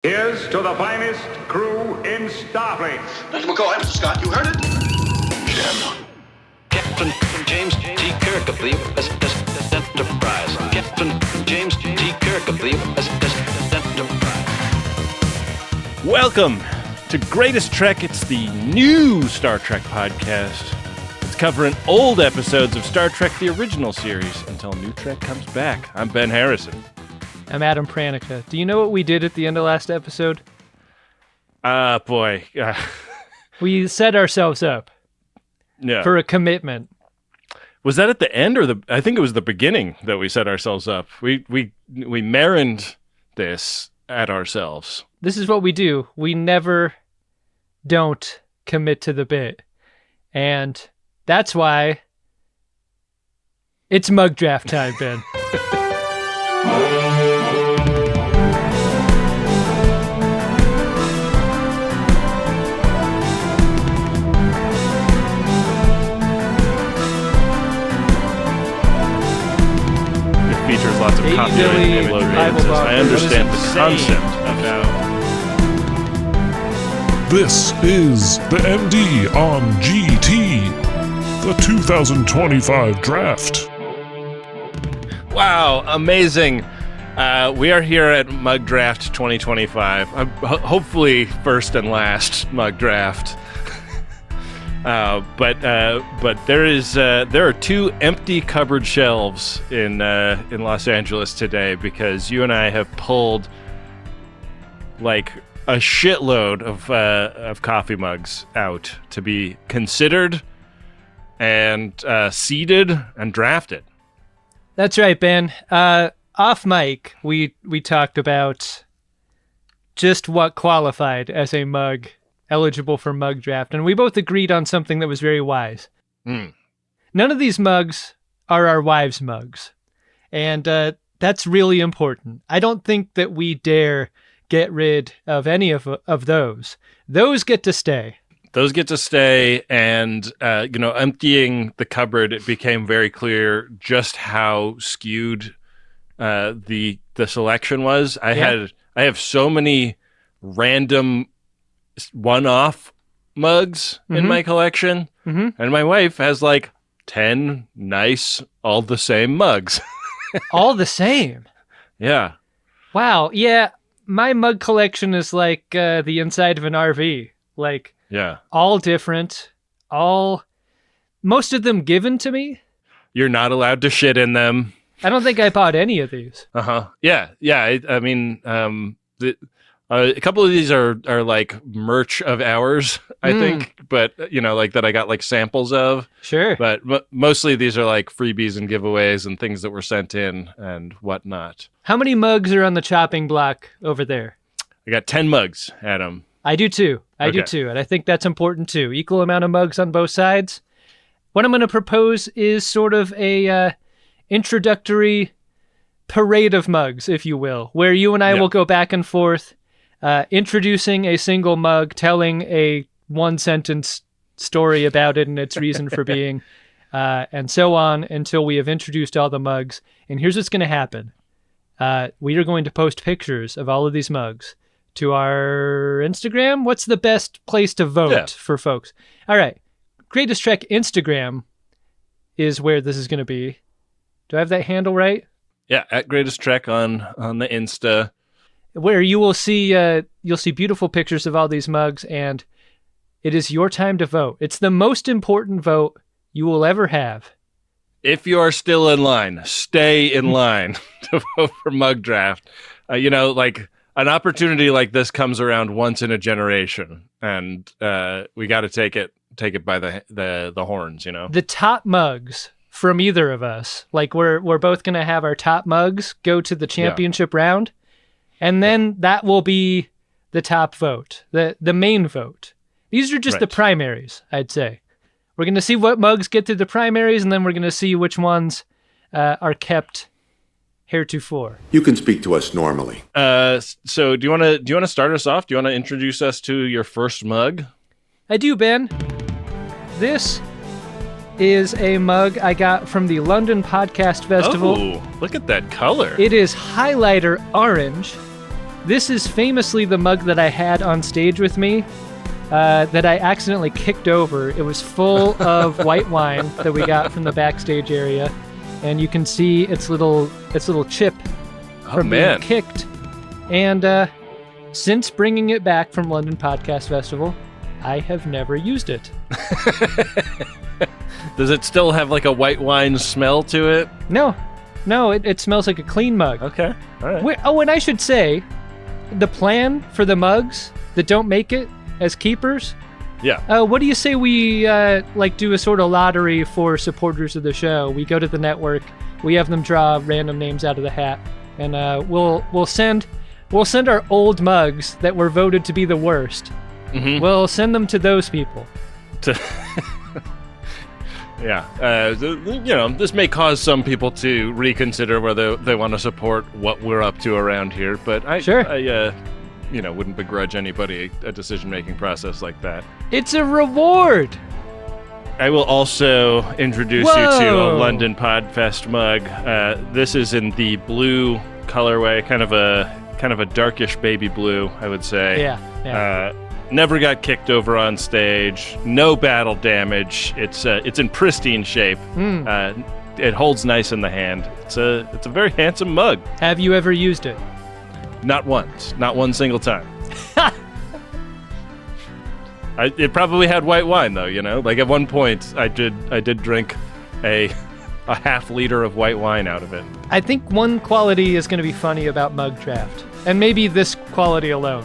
Here's to the finest crew in Starfleet. Mr. McCoy, Mr. Scott, you heard it? Jim. Captain James T. Kirk of the USS Enterprise. Captain James T. Kirk of the USS Enterprise. Welcome to Greatest Trek. It's the new Star Trek podcast. It's covering old episodes of Star Trek, the original series, until new Trek comes back. I'm Ben Harrison. I'm Adam Pranica. Do you know what we did at the end of last episode? Boy. We set ourselves up Yeah. for a commitment. Was that at the end or I think it was the beginning that we set ourselves up. We marined this at ourselves. This is what we do. We never don't commit to the bit. And that's why it's mug draft time, Ben. Features lots of copyrighted imagery. I understand the concept about. This is the MD on GT, the 2025 draft. Wow, amazing. We are here at Mug Draft 2025. Hopefully first and last Mug Draft. But there are two empty cupboard shelves in Los Angeles today because you and I have pulled like a shitload of coffee mugs out to be considered and seeded and drafted. That's right, Ben. Off mic, we talked about just what qualified as a mug eligible for mug draft, and we both agreed on something that was very wise. None of these mugs are our wives' mugs, and that's really important. I don't think that we dare get rid of any of those. Those get to stay. Those get to stay, and emptying the cupboard, it became very clear just how skewed the selection was. I have so many random one-off mugs in my collection, and my wife has like 10 nice, all the same mugs. All the same? Yeah. Wow. Yeah, my mug collection is like the inside of an RV. Like, yeah, all different, most of them given to me. You're not allowed to shit in them. I don't think I bought any of these. Yeah. I mean, a couple of these are like merch of ours, I think, but like that I got like samples of. Sure. But mostly these are like freebies and giveaways and things that were sent in and whatnot. How many mugs are on the chopping block over there? I got 10 mugs, Adam. I do too. I do too. And I think that's important too. Equal amount of mugs on both sides. What I'm going to propose is sort of a introductory parade of mugs, if you will, where you and I will go back and forth, introducing a single mug, telling a one-sentence story about it and its reason for being, and so on until we have introduced all the mugs. And here's what's going to happen. We are going to post pictures of all of these mugs to our Instagram. What's the best place to vote for folks? All right. Greatest Trek Instagram is where this is going to be. Do I have that handle right? Yeah, at Greatest Trek on the Insta. Where you will see you'll see beautiful pictures of all these mugs, and it is your time to vote. It's the most important vote you will ever have. If you are still in line, stay in line to vote for Mug Draft. Like an opportunity like this comes around once in a generation, and we got to take it by the horns. The top mugs from either of us, like we're both gonna have our top mugs go to the championship round. And then that will be the top vote, the main vote. These are just the primaries, I'd say. We're going to see what mugs get through the primaries, and then we're going to see which ones are kept heretofore. You can speak to us normally. So do you want to start us off? Do you want to introduce us to your first mug? I do, Ben. This is a mug I got from the London Podcast Festival. Oh, look at that color. It is highlighter orange This is famously the mug that I had on stage with me that I accidentally kicked over. It was full of white wine that we got from the backstage area, and you can see its little chip from being kicked. And since bringing it back from London Podcast Festival, I have never used it. Does it still have like a white wine smell to it? No, it smells like a clean mug. Okay, all right. And I should say, the plan for the mugs that don't make it as keepers. Yeah. What do you say we do a sort of lottery for supporters of the show? We go to the network, we have them draw random names out of the hat, and we'll send our old mugs that were voted to be the worst. Mm-hmm. We'll send them to those people. Yeah. This may cause some people to reconsider whether they want to support what we're up to around here, but I wouldn't begrudge anybody a decision-making process like that. It's a reward. I will also introduce you to a London Podfest mug. This is in the blue colorway, kind of a darkish baby blue, I would say. Yeah. Never got kicked over on stage. No battle damage. It's in pristine shape. It holds nice in the hand. It's a very handsome mug. Have you ever used it? Not once. Not one single time. It probably had white wine though. Like at one point I did drink a half liter of white wine out of it. I think one quality is going to be funny about Mug Draft, and maybe this quality alone.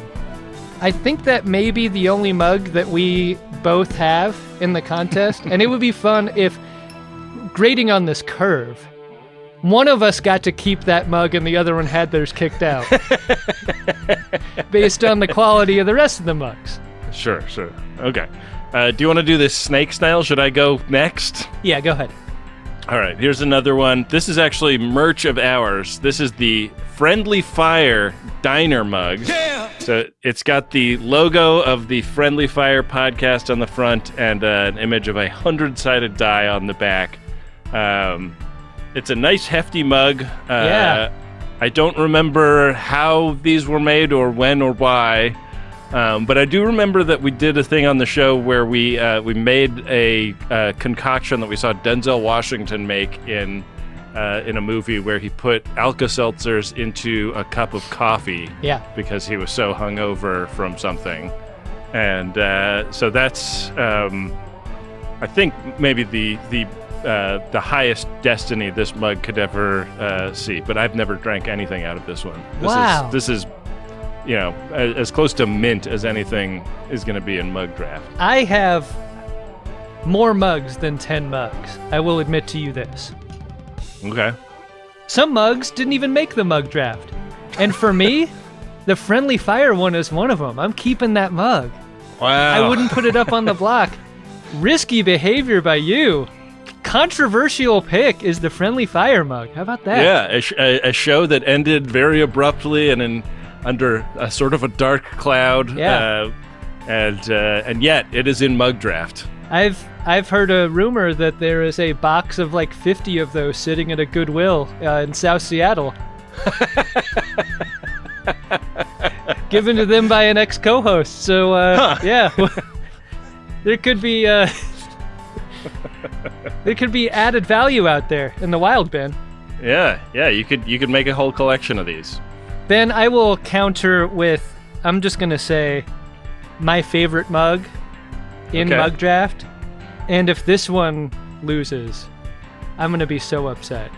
I think that may be the only mug that we both have in the contest, and it would be fun if, grading on this curve, one of us got to keep that mug and the other one had theirs kicked out, based on the quality of the rest of the mugs. Sure. Okay. Do you want to do this snake style? Should I go next? Yeah, go ahead. All right, here's another one. This is actually merch of ours. This is the Friendly Fire Diner mug. Yeah! So it's got the logo of the Friendly Fire podcast on the front and an image of a 100-sided die on the back. It's a nice, hefty mug. Yeah. I don't remember how these were made or when or why. But I do remember that we did a thing on the show where we made a concoction that we saw Denzel Washington make in a movie where he put Alka-Seltzers into a cup of coffee. Yeah. Because he was so hungover from something, and so that's I think maybe the highest destiny this mug could ever see. But I've never drank anything out of this one. This is as close to mint as anything is going to be in Mug Draft. I have more mugs than 10 mugs. I will admit to you this. Okay. Some mugs didn't even make the Mug Draft. And for me, the Friendly Fire one is one of them. I'm keeping that mug. Wow. I wouldn't put it up on the block. Risky behavior by you. Controversial pick is the Friendly Fire mug. How about that? Yeah, a show that ended very abruptly and under a sort of a dark cloud. Yeah. And yet it is in Mug Draft. I've heard a rumor that there is a box of like 50 of those sitting at a Goodwill in South Seattle. Given to them by an ex-co-host. So yeah, there could be added value out there in the wild, Ben. Yeah, you could make a whole collection of these. Ben, I will counter with, I'm just going to say, my favorite mug in Mug Draft. And if this one loses, I'm going to be so upset.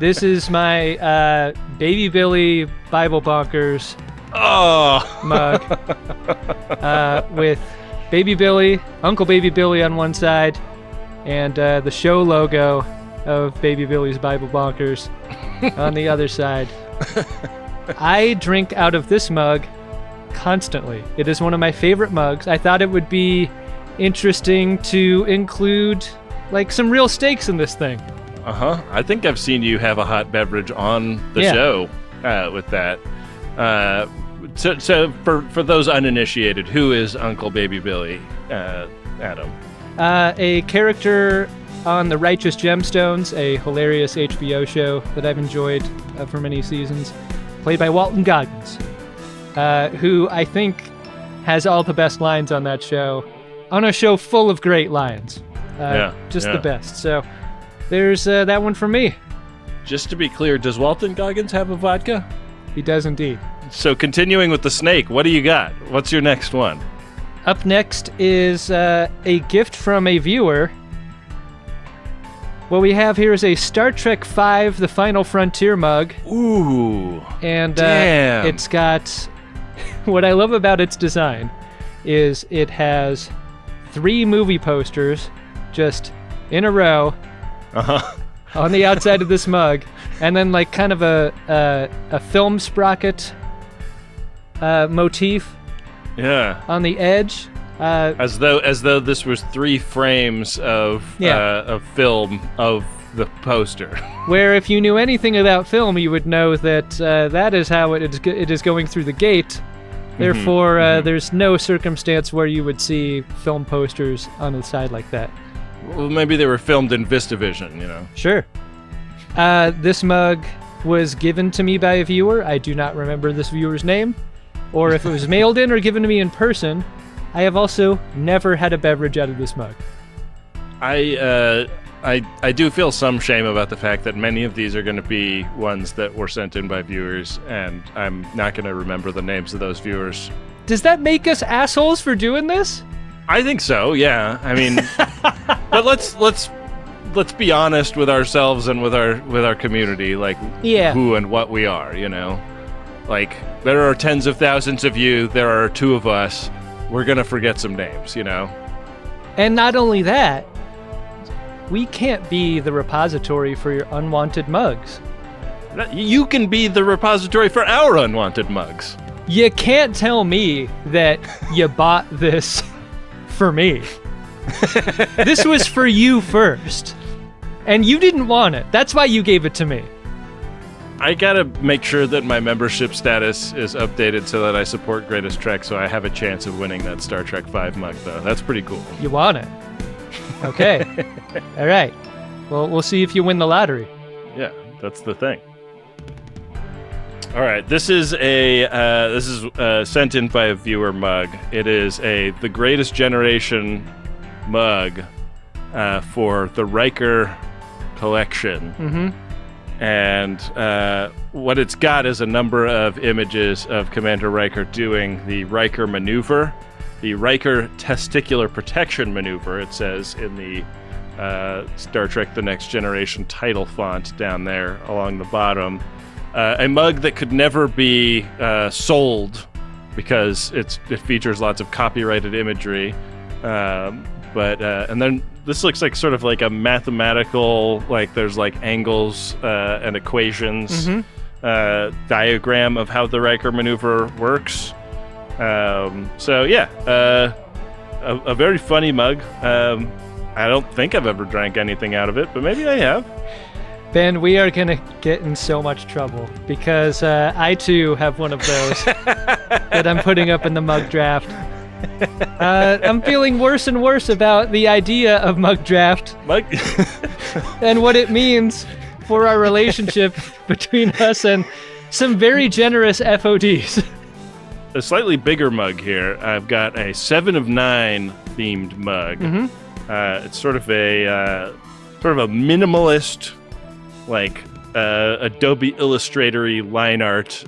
This is my Baby Billy Bible Bonkers mug with Baby Billy, Uncle Baby Billy on one side, and the show logo of Baby Billy's Bible Bonkers on the other side. I drink out of this mug constantly. It is one of my favorite mugs. I thought it would be interesting to include like some real stakes in this thing. I think I've seen you have a hot beverage on the show with that. So for those uninitiated, who is Uncle Baby Billy, Adam? A character on The Righteous Gemstones, a hilarious HBO show that I've enjoyed for many seasons. played by Walton Goggins, who I think has all the best lines on that show, on a show full of great lines. The best. So there's that one for me. Just to be clear, does Walton Goggins have a vodka? He does indeed. So continuing with the snake, what do you got? What's your next one? Up next is a gift from a viewer. What we have here is a Star Trek V The Final Frontier mug. Ooh. And damn. It's got... What I love about its design is it has 3 movie posters just in a row on the outside of this mug, and then like kind of a film sprocket motif on the edge. As though this was 3 frames of film of the poster. Where if you knew anything about film, you would know that that is how it is going through the gate. Therefore, there's no circumstance where you would see film posters on the side like that. Well, maybe they were filmed in VistaVision, you know. Sure. This mug was given to me by a viewer. I do not remember this viewer's name, or if it was mailed in or given to me in person. I have also never had a beverage out of this mug. I do feel some shame about the fact that many of these are going to be ones that were sent in by viewers, and I'm not going to remember the names of those viewers. Does that make us assholes for doing this? I think so. Yeah. I mean, but let's be honest with ourselves and with our community, like who and what we are. You know, like there are tens of thousands of you. There are 2 of us. We're gonna forget some names. You know. And not only that, we can't be the repository for your unwanted mugs. You can be the repository for our unwanted mugs. You can't tell me that you bought this for me. This was for you first. And you didn't want it. That's why you gave it to me. I gotta make sure that my membership status is updated so that I support Greatest Trek, so I have a chance of winning that Star Trek V mug, though. That's pretty cool. You want it? Okay. All right. Well, we'll see if you win the lottery. Yeah, that's the thing. All right, this is sent in by a viewer mug. It is the Greatest Generation mug for the Riker collection. Mm-hmm. And what it's got is a number of images of Commander Riker doing the Riker maneuver, the Riker testicular protection maneuver, it says in the Star Trek The Next Generation title font down there along the bottom. A mug that could never be sold because it features lots of copyrighted imagery. And then this looks like sort of like a mathematical, like there's like angles and equations diagram of how the Riker maneuver works. So yeah, a very funny mug. I don't think I've ever drank anything out of it, but maybe I have. Ben, we are going to get in so much trouble because I too have one of those that I'm putting up in the mug draft. I'm feeling worse and worse about the idea of mug draft and what it means for our relationship between us and some very generous FODs. A slightly bigger mug here. I've got a 7 of 9 themed mug. It's sort of a minimalist, like Adobe Illustrator-y line art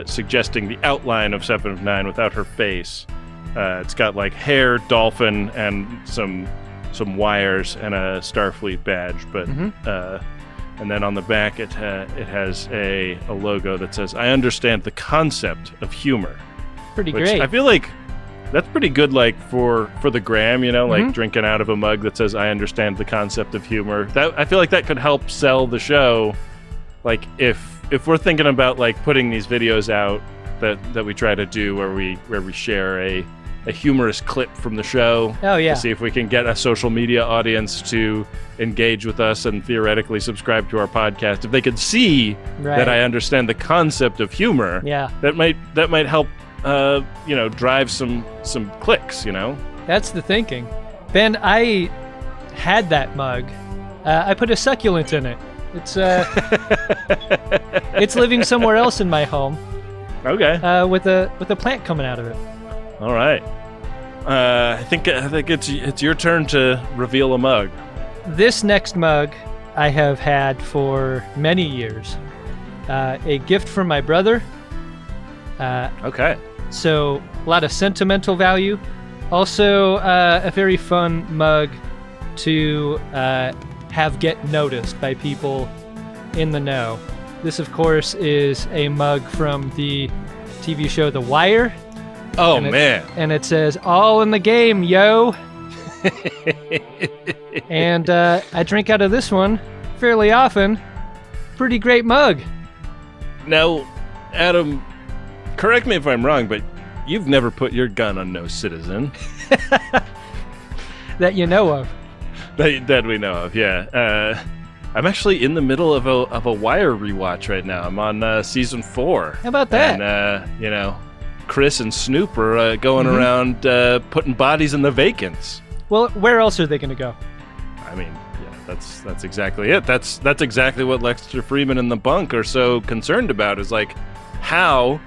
suggesting the outline of 7 of 9 without her face. It's got like hair, dolphin, and some wires and a Starfleet badge. But and then on the back it has a logo that says, "I understand the concept of humor." Pretty great. I feel like that's pretty good, like for the gram, you know, like drinking out of a mug that says, "I understand the concept of humor." That I feel like that could help sell the show. Like if we're thinking about like putting these videos out that we try to do where we share a humorous clip from the show. Oh yeah. To see if we can get a social media audience to engage with us and theoretically subscribe to our podcast. If they could see that I understand the concept of humor, that might help drive some clicks, you know? That's the thinking. Ben, I had that mug. I put a succulent in it It's it's living somewhere else in my home. Okay. With a plant coming out of it. All right. I think it's your turn to reveal a mug. This next mug I have had for many years. A gift from my brother. Okay. So a lot of sentimental value. Also, a very fun mug to have get noticed by people in the know. This, of course, is a mug from the TV show The Wire. Oh, man. And it says, all in the game, yo. And I drink out of this one fairly often. Pretty great mug. Now, Adam, correct me if I'm wrong, but you've never put your gun on no citizen. That you know of. That we know of, yeah. I'm actually in the middle of a Wire rewatch right now. I'm on season 4. How about that? And, Chris and Snoop are going around putting bodies in the vacants. Well, where else are they going to go? I mean, yeah, that's exactly it. That's exactly what Lexter Freeman and the Bunk are so concerned about. Is like, how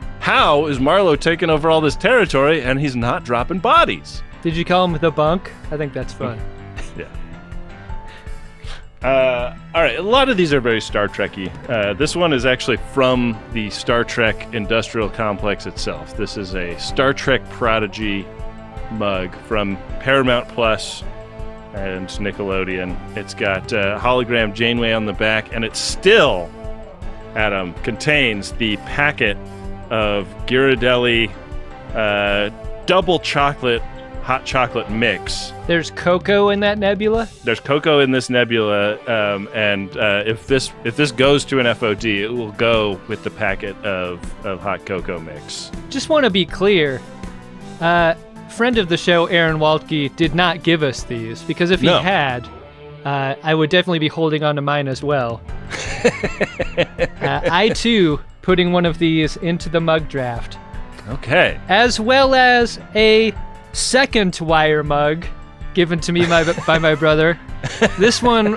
is Marlowe taking over all this territory and he's not dropping bodies? Did you call him the Bunk? I think that's fun. Yeah. All right, a lot of these are very Star Trek-y. This one is actually from the Star Trek industrial complex itself. This is a Star Trek Prodigy mug from Paramount Plus and Nickelodeon. It's got hologram Janeway on the back, and it still, Adam, contains the packet of Ghirardelli double chocolate hot chocolate mix. There's cocoa in that nebula? There's cocoa in this nebula, and if this goes to an FOD, it will go with the packet of hot cocoa mix. Just want to be clear, friend of the show, Aaron Waltke, did not give us these, because if he had, I would definitely be holding on to mine as well. I, too, putting one of these into the mug draft. Okay. As well as a second Wire mug given to me by my brother. This one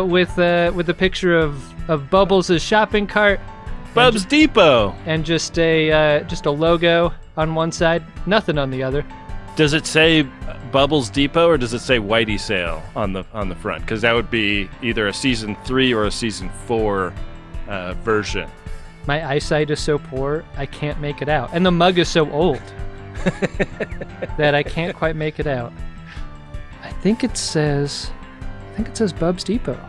with a picture of Bubbles' shopping cart. Bub's Depot. And just a logo on one side, nothing on the other. Does it say Bubbles Depot or does it say Whitey Sale on the front? Because that would be either a season 3 or a season 4 version. My eyesight is so poor, I can't make it out. And the mug is so old that I can't quite make it out. I think it says Bub's Depot.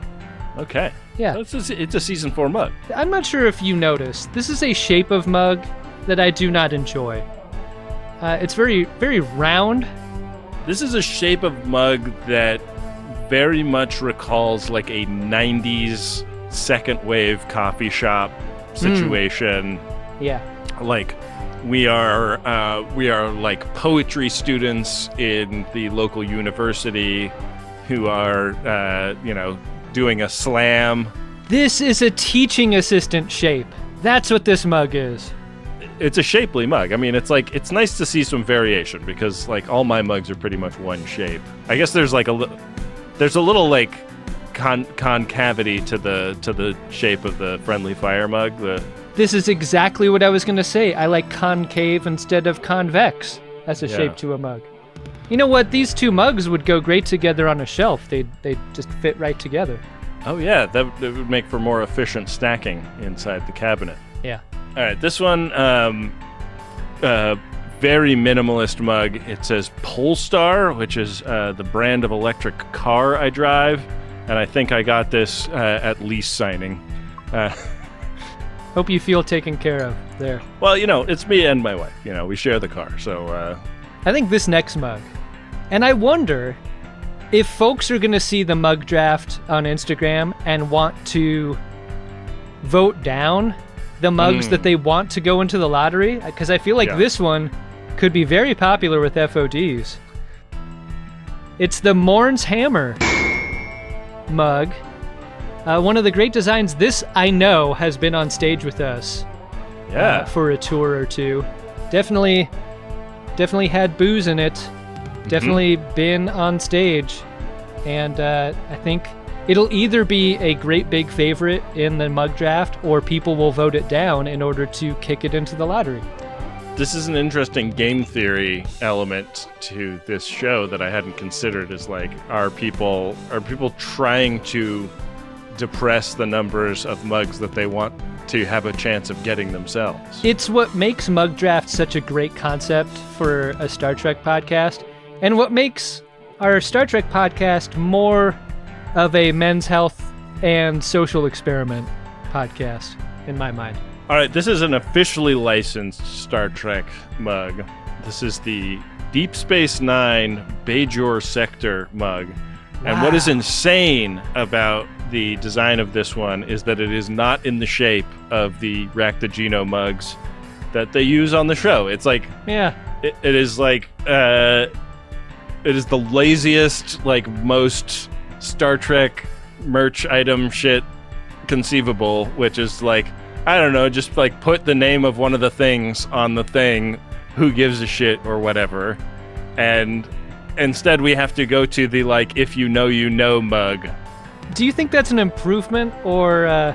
Okay. Yeah. So it's a season 4 mug. I'm not sure if you noticed. This is a shape of mug that I do not enjoy. It's very, very round. This is a shape of mug that very much recalls like a 90s second wave coffee shop situation. Yeah. Like we are like poetry students in the local university who are doing a slam. This is a teaching assistant shape. That's what this mug is. It's a shapely mug. I mean, it's nice to see some variation because like all my mugs are pretty much one shape. I guess there's like a little like concavity to the shape of the Friendly Fire mug. This is exactly what I was going to say. I like concave instead of convex as a shape to a mug. You know what? These two mugs would go great together on a shelf. They'd just fit right together. Oh yeah, that would make for more efficient stacking inside the cabinet. Yeah. All right, this one, very minimalist mug. It says Polestar, which is the brand of electric car I drive, and I think I got this at lease signing. Hope you feel taken care of there. Well, it's me and my wife. We share the car, so... I think this next mug, and I wonder if folks are going to see the mug draft on Instagram and want to vote down the mugs that they want to go into the lottery, because I feel like this one could be very popular with FODs. It's the Morn's Hammer mug. One of the great designs. This, I know, has been on stage with us for a tour or two. Definitely had booze in it. Definitely been on stage. And I think It'll either be a great big favorite in the mug draft, or people will vote it down in order to kick it into the lottery. This is an interesting game theory element to this show that I hadn't considered. Is like, are people trying to depress the numbers of mugs that they want to have a chance of getting themselves? It's what makes mug draft such a great concept for a Star Trek podcast, and what makes our Star Trek podcast more of a men's health and social experiment podcast, in my mind. All right, this is an officially licensed Star Trek mug. This is the Deep Space Nine Bajor Sector mug. Wow. And what is insane about the design of this one is that it is not in the shape of the Raktajino mugs that they use on the show. It's like, yeah, it is like, it is the laziest, like, most Star Trek merch item shit conceivable, which is like, I don't know, just like put the name of one of the things on the thing, who gives a shit or whatever. And instead we have to go to the, like, if you know mug. Do you think that's an improvement, or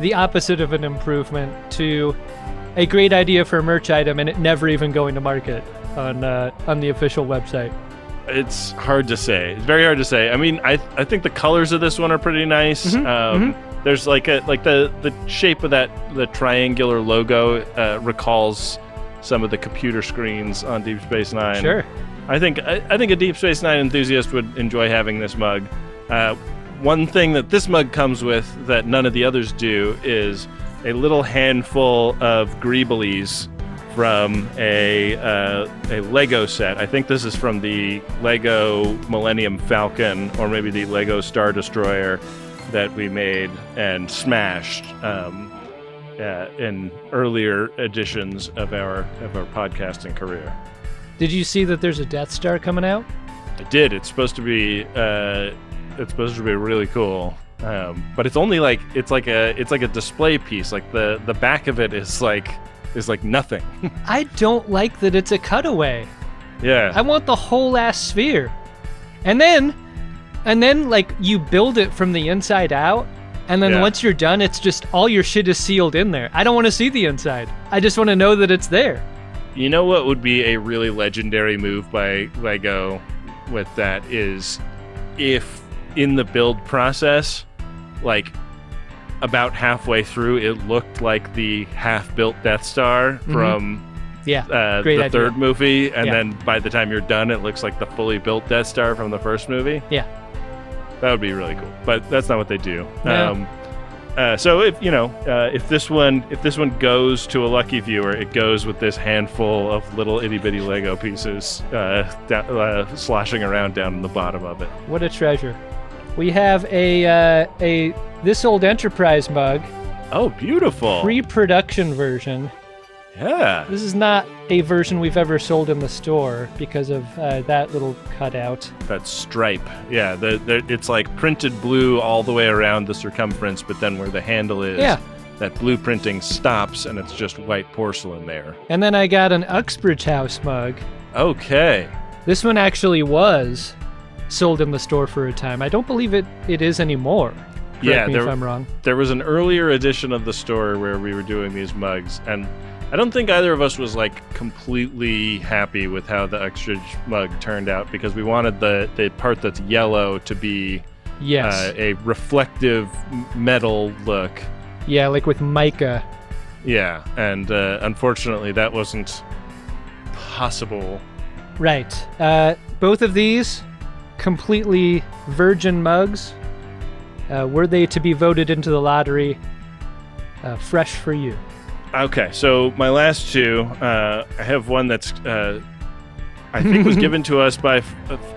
the opposite of an improvement to a great idea for a merch item and it never even going to market on the official website? It's hard to say. It's very hard to say. I mean, I think the colors of this one are pretty nice. Mm-hmm. There's like the shape of the triangular logo recalls some of the computer screens on Deep Space Nine. Sure. I think a Deep Space Nine enthusiast would enjoy having this mug. One thing that this mug comes with that none of the others do is a little handful of Greeblies from a Lego set. I think this is from the Lego Millennium Falcon, or maybe the Lego Star Destroyer that we made and smashed in earlier editions of our podcasting career. Did you see that there's a Death Star coming out? I did. It's supposed to be really cool. But it's only like it's like a display piece. Like the back of it is like nothing. I don't like that it's a cutaway. Yeah. I want the whole ass sphere. And then like you build it from the inside out, and then once you're done, it's just all your shit is sealed in there. I don't want to see the inside. I just want to know that it's there. You know what would be a really legendary move by Lego with that is if in the build process, like about halfway through, it looked like the half-built Death Star from the third movie, and then by the time you're done, it looks like the fully built Death Star from the first movie. Yeah. That would be really cool, but that's not what they do. No. So if this one goes to a lucky viewer, it goes with this handful of little itty bitty Lego pieces sloshing around down in the bottom of it. What a treasure! We have a This Old Enterprise mug. Oh, beautiful! Pre-production version. Yeah. This is not a version we've ever sold in the store because of that little cutout. That stripe. Yeah, it's like printed blue all the way around the circumference, but then where the handle is, that blue printing stops and it's just white porcelain there. And then I got an Uxbridge House mug. Okay. This one actually was sold in the store for a time. I don't believe it is anymore. Correct me if I'm wrong. There was an earlier edition of the store where we were doing these mugs, and I don't think either of us was like completely happy with how the Uxbridge mug turned out, because we wanted the part that's yellow to be a reflective metal look. Yeah, like with mica. Yeah, and unfortunately that wasn't possible. Right. Both of these completely virgin mugs. Were they to be voted into the lottery, fresh for you. Okay, so my last two, I have one that's I think was given to us by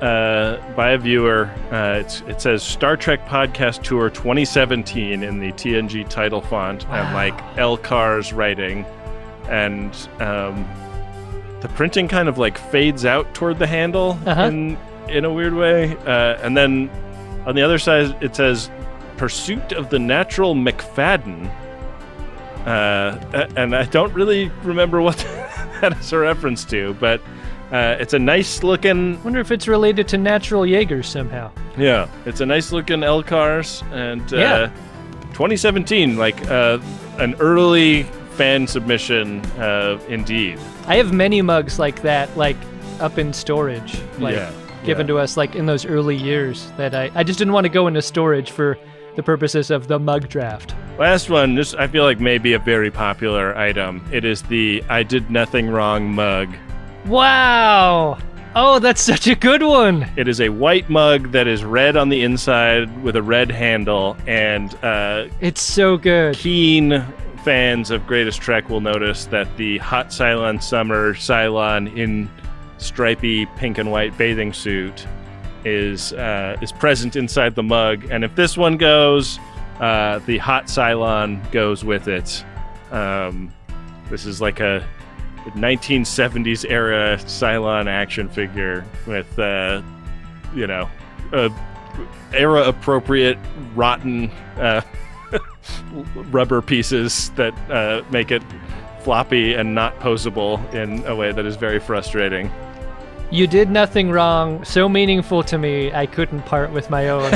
a viewer. It says Star Trek Podcast Tour 2017 in the TNG title font and like L-Car's writing, and the printing kind of like fades out toward the handle in a weird way, and then on the other side it says Pursuit of the Natural McFadden. And I don't really remember what that is a reference to, but It's a nice looking. Wonder if it's related to natural Jaegers somehow. Yeah, it's a nice looking L-Cars, and 2017, like an early fan submission, indeed. I have many mugs like that, like up in storage, like given to us, like in those early years. That I just didn't want to go into storage for the purposes of the mug draft. Last one, this I feel like may be a very popular item. It is the I Did Nothing Wrong mug. Wow! Oh, that's such a good one! It is a white mug that is red on the inside with a red handle, and it's so good. Keen fans of Greatest Trek will notice that the Hot Cylon Summer Cylon in stripy pink and white bathing suit is present inside the mug, and if this one goes, the Hot Cylon goes with it. This is like a 1970s era Cylon action figure with era appropriate rotten rubber pieces that make it floppy and not posable in a way that is very frustrating. You did nothing wrong. So meaningful to me, I couldn't part with my own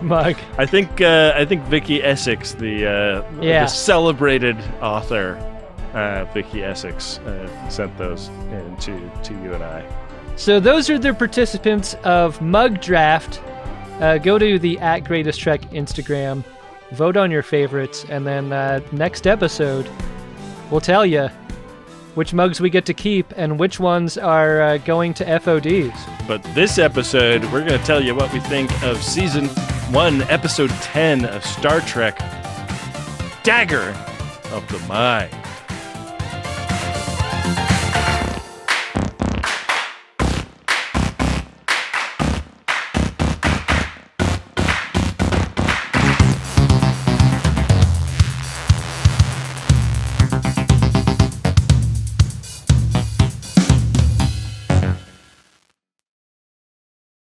mug. I think Vicky Essex, the celebrated author, Vicky Essex, sent those in to you and I. So those are the participants of Mug Draft. Go to the @GreatestTrek Instagram, vote on your favorites, and then next episode, we'll tell you which mugs we get to keep and which ones are going to FODs. But this episode, we're going to tell you what we think of Season 1, Episode 10 of Star Trek, Dagger of the Mind.